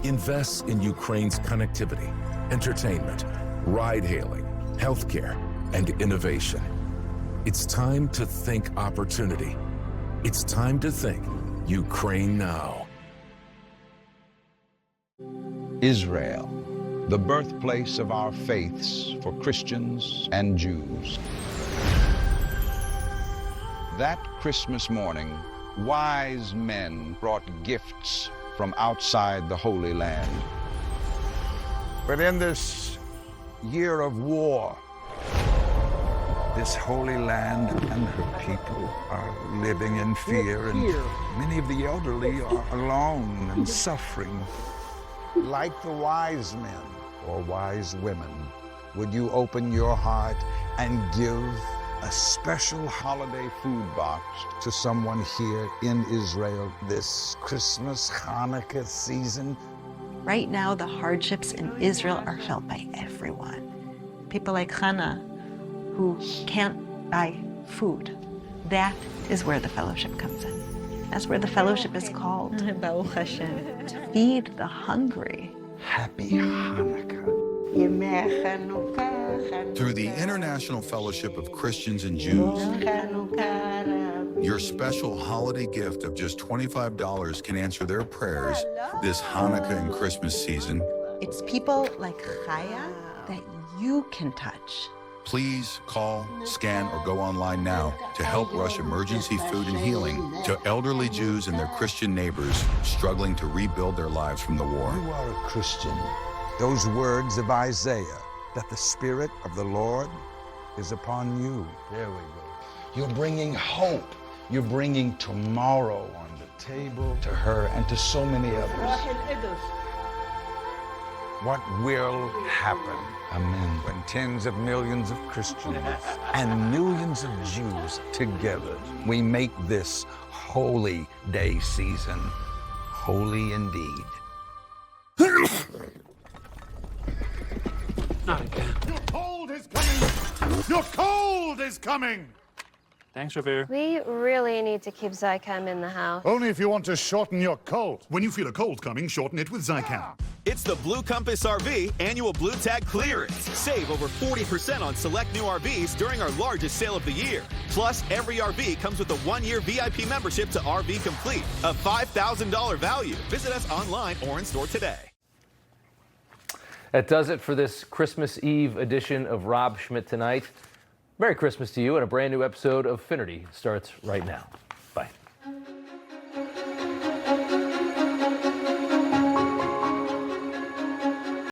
Invests in Ukraine's connectivity, entertainment, ride-hailing, healthcare, and innovation. It's time to think opportunity. It's time to think Ukraine now. Israel, the birthplace of our faiths for Christians and Jews. That Christmas morning, wise men brought gifts from outside the Holy Land. But in this year of war, this Holy Land and her people are living in fear, and many of the elderly are alone and suffering. Like the wise men or wise women, would you open your heart and give a special holiday food box to someone here in Israel this Christmas, Hanukkah season? Right now, the hardships in Israel are felt by everyone. People like Hannah, who can't buy food. That is where the fellowship comes in. That's where the fellowship is called. Baruch Hashem. To feed the hungry. Happy Hanukkah. Through the International Fellowship of Christians and Jews, your special holiday gift of just $25 can answer their prayers this Hanukkah and Christmas season. It's people like Chaya that you can touch. Please call, scan, or go online now to help rush emergency food and healing to elderly Jews and their Christian neighbors struggling to rebuild their lives from the war. You are a Christian. Those words of Isaiah, that the Spirit of the Lord is upon you. There we go. You're bringing hope. You're bringing tomorrow on the table to her and to so many others. What will happen, amen, when tens of millions of Christians and millions of Jews together, we make this holy day season holy indeed. Not again. Your cold is coming! Your cold is coming! Thanks, Revere. We really need to keep Zycam in the house. Only if you want to shorten your cold. When you feel a cold coming, shorten it with Zycam. It's the Blue Compass RV annual Blue Tag clearance. Save over 40% on select new RVs during our largest sale of the year. Plus, every RV comes with a 1-year VIP membership to RV Complete, a $5,000 value. Visit us online or in store today. That does it for this Christmas Eve edition of Rob Schmitt Tonight. Merry Christmas to you, and a brand new episode of Finnerty starts right now.